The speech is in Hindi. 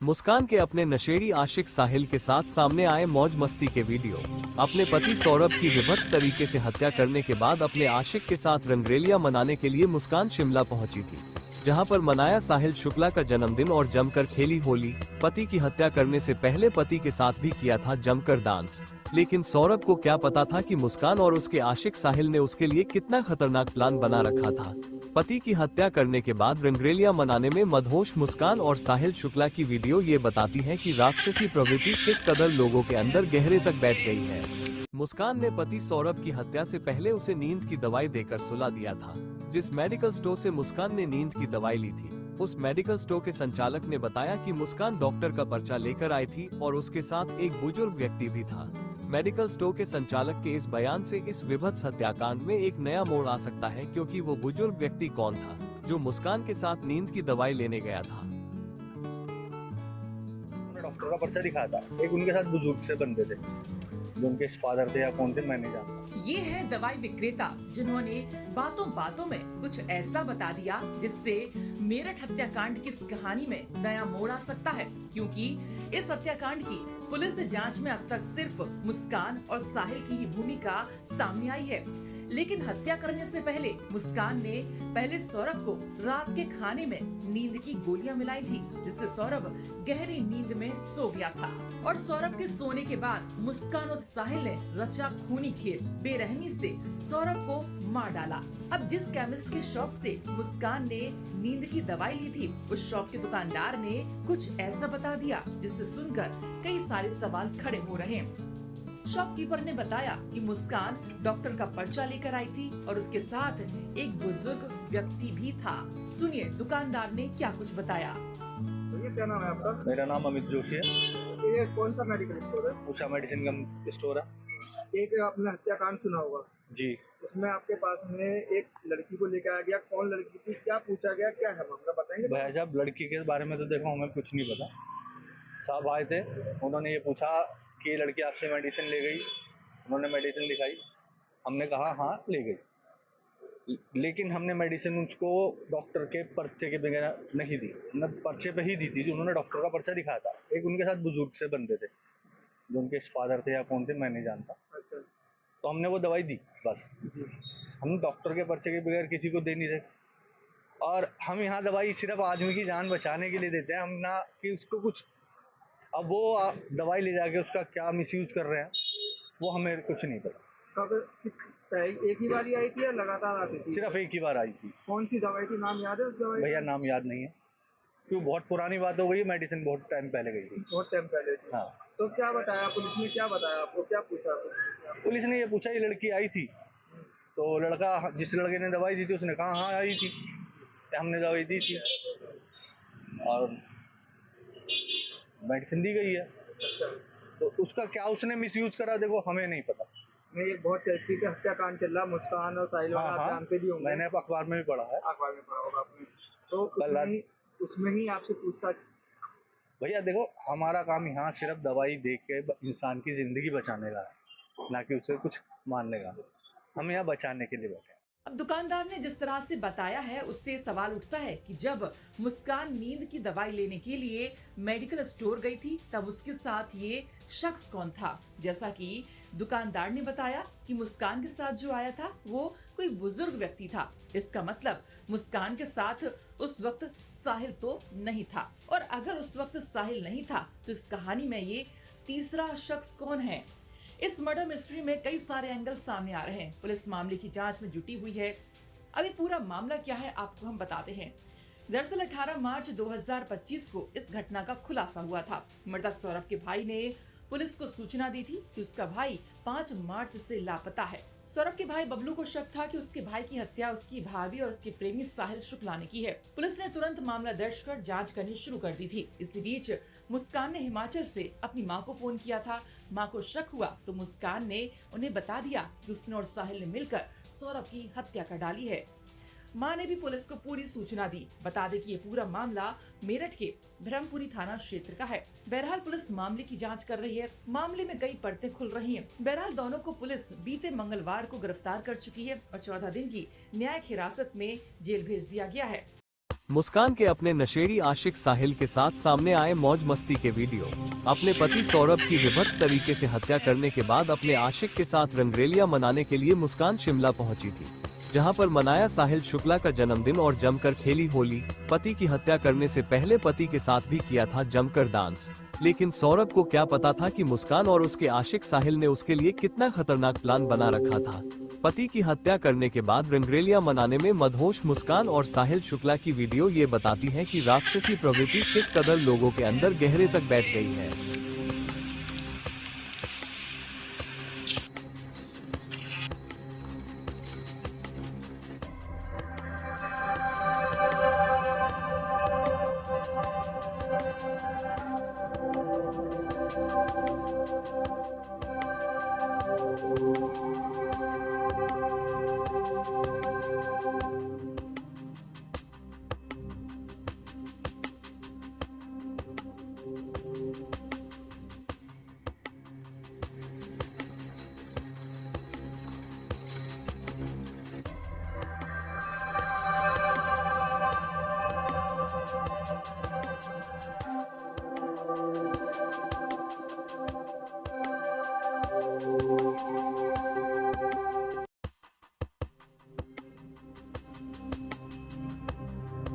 मुस्कान के अपने नशेड़ी आशिक साहिल के साथ सामने आए मौज मस्ती के वीडियो। अपने पति सौरभ की विभत्स तरीके से हत्या करने के बाद अपने आशिक के साथ रंगरेलियां मनाने के लिए मुस्कान शिमला पहुंची थी, जहां पर मनाया साहिल शुक्ला का जन्मदिन और जमकर खेली होली। पति की हत्या करने से पहले पति के साथ भी किया था जमकर डांस, लेकिन सौरभ को क्या पता था कि मुस्कान और उसके आशिक साहिल ने उसके लिए कितना खतरनाक प्लान बना रखा था। पति की हत्या करने के बाद रंगरेलियां मनाने में मदहोश मुस्कान और साहिल शुक्ला की वीडियो ये बताती है कि राक्षसी प्रवृत्ति किस कदर लोगों के अंदर गहरे तक बैठ गई है। मुस्कान ने पति सौरभ की हत्या से पहले उसे नींद की दवाई देकर सुला दिया था। जिस मेडिकल स्टोर से मुस्कान ने नींद की दवाई ली थी, उस मेडिकल स्टोर के संचालक ने बताया कि मुस्कान डॉक्टर का पर्चा लेकर आई थी और उसके साथ एक बुजुर्ग व्यक्ति भी था। मेडिकल स्टोर के संचालक के इस बयान से इस विभत्स हत्याकांड में एक नया मोड़ आ सकता है, क्योंकि वो बुजुर्ग व्यक्ति कौन था जो मुस्कान के साथ नींद की दवाई लेने गया था। डॉक्टर का पर्चा दिखाया था, एक उनके साथ बुजुर्ग से बंदे थे जो उनके फादर थे या कौन थे, मैं नहीं जानता। ये है दवाई विक्रेता जिन्होंने बातों बातों में कुछ ऐसा बता दिया जिससे मेरठ हत्याकांड की इस कहानी में नया मोड़ आ सकता है, क्योंकि इस हत्याकांड की पुलिस जांच में अब तक सिर्फ मुस्कान और साहिल की ही भूमिका सामने आई है। लेकिन हत्या करने से पहले मुस्कान ने पहले सौरभ को रात के खाने में नींद की गोलियां मिलाई थी, जिससे सौरभ गहरी नींद में सो गया था। और सौरभ के सोने के बाद मुस्कान और साहिल ने रचा खूनी खेल, बेरहमी से सौरभ को मार डाला। अब जिस केमिस्ट की शॉप से मुस्कान ने नींद की दवाई ली थी, उस शॉप के दुकानदार ने कुछ ऐसा बता दिया जिससे सुनकर कई सारे सवाल खड़े हो रहे हैं। शॉपकीपर ने बताया कि मुस्कान डॉक्टर का पर्चा लेकर आई थी और उसके साथ एक बुजुर्ग व्यक्ति भी था। सुनिए दुकानदार ने क्या कुछ बताया। ये क्या नाम है आपका? मेरा नाम अमित जोशी है। ये कौन सा मेडिकल स्टोर है? उषा मेडिसिन का स्टोर है। एक आपने हत्याकांड सुना होगा जी। उसमें आपके पास में एक लड़की को लेकर आ गया, कौन लड़की थी, क्या पूछा गया, क्या है मामला बताएंगे? भाई साहब, लड़की के बारे में तो देखो हमें कुछ नहीं पता। साहब आए थे, उन्होंने ये पूछा कि लड़की आपसे मेडिसिन ले गई, उन्होंने मेडिसिन दिखाई, हमने कहा हाँ ले गई, लेकिन हमने मेडिसिन उसको डॉक्टर के पर्चे के बगैर नहीं दी, हमने पर्चे पे ही दी थी जो उन्होंने डॉक्टर का पर्चा दिखाया था। एक उनके साथ बुजुर्ग से बंदे थे जो उनके फादर थे या कौन थे, मैं नहीं जानता। अच्छा। तो हमने वो दवाई दी बस, हम डॉक्टर के पर्चे के बगैर किसी को दे नहीं रहे। और हम यहाँ दवाई सिर्फ आदमी की जान बचाने के लिए देते हैं, हम ना कि उसको कुछ, अब वो दवाई ले जाके उसका क्या मिसयूज कर रहे हैं वो हमें कुछ नहीं पता। कब एक ही बारी आई थी या लगातार आती थी? सिर्फ एक ही बार आई थी। कौन सी दवाई थी, नाम याद है उस दवाई? भैया नाम याद नहीं है, क्यों बहुत पुरानी बात हो गई है, मेडिसिन बहुत टाइम पहले गई थी। बहुत टाइम पहले थी। हाँ। तो क्या बताया पुलिस ने, क्या बताया आपको, क्या पूछा आपको? पुलिस ने ये पूछा ये लड़की आई थी, तो लड़का, जिस लड़के ने दवाई दी थी उसने कहा हाँ आई थी, हमने दवाई दी थी और मेडिसिन दी गई है। तो उसका क्या उसने मिसयूज करा देखो हमें नहीं पता। ये बहुत चर्ची का हत्याकांड चल रहा, मुस्कान और साहिल वाला, आप जानते भी होंगे। मैंने अखबार में भी पढ़ा है। अखबार में पढ़ा होगा आपने। तो उसमें ही आपसे पूछताछ। भैया देखो, हमारा काम यहाँ सिर्फ दवाई दे के इंसान की जिंदगी बचाने का है, ना कि उसे कुछ मारने का। हम यहाँ बचाने के लिए बैठे हैं। अब दुकानदार ने जिस तरह से बताया है, उससे सवाल उठता है कि जब मुस्कान नींद की दवाई लेने के लिए मेडिकल स्टोर गई थी, तब उसके साथ ये शख्स कौन था। जैसा कि दुकानदार ने बताया कि मुस्कान के साथ जो आया था वो कोई बुजुर्ग व्यक्ति था। इसका मतलब मुस्कान के साथ उस वक्त साहिल तो नहीं था, और अगर उस वक्त साहिल नहीं था तो इस कहानी में ये तीसरा शख्स कौन है। इस मर्डर मिस्ट्री में कई सारे एंगल सामने आ रहे हैं। पुलिस मामले की जांच में जुटी हुई है। अभी पूरा मामला क्या है आपको हम बताते हैं। दरअसल 18 मार्च 2025 को इस घटना का खुलासा हुआ था। मृतक सौरभ के भाई ने पुलिस को सूचना दी थी कि उसका भाई 5 मार्च से लापता है। सौरभ के भाई बबलू को शक था कि उसके भाई की हत्या उसकी भाभी और उसके प्रेमी साहिल शुक्ला ने की है। पुलिस ने तुरंत मामला दर्ज कर जांच करनी शुरू कर दी थी। इसी बीच मुस्कान ने हिमाचल से अपनी मां को फोन किया था। मां को शक हुआ तो मुस्कान ने उन्हें बता दिया कि उसने और साहिल ने मिलकर सौरभ की हत्या कर डाली है। मां ने भी पुलिस को पूरी सूचना दी। बता दें कि ये पूरा मामला मेरठ के ब्रह्मपुरी थाना क्षेत्र का है। बहरहाल पुलिस मामले की जांच कर रही है। मामले में कई परतें खुल रही हैं। बहरहाल दोनों को पुलिस बीते मंगलवार को गिरफ्तार कर चुकी है और 14 दिन की न्यायिक हिरासत में जेल भेज दिया गया है। मुस्कान के अपने नशेड़ी आशिक साहिल के साथ सामने आए मौज मस्ती के वीडियो। अपने पति सौरभ की विभत्स तरीके से हत्या करने के बाद अपने आशिक के साथ रंगरेलियां मनाने के लिए मुस्कान शिमला पहुंची थी, जहां पर मनाया साहिल शुक्ला का जन्मदिन और जमकर खेली होली। पति की हत्या करने से पहले पति के साथ भी किया था जमकर डांस, लेकिन सौरभ को क्या पता था कि मुस्कान और उसके आशिक साहिल ने उसके लिए कितना खतरनाक प्लान बना रखा था। पति की हत्या करने के बाद रंगरेलियां मनाने में मदहोश मुस्कान और साहिल शुक्ला की वीडियो ये बताती है कि राक्षसी प्रवृत्ति किस कदर लोगों के अंदर गहरे तक बैठ गई है।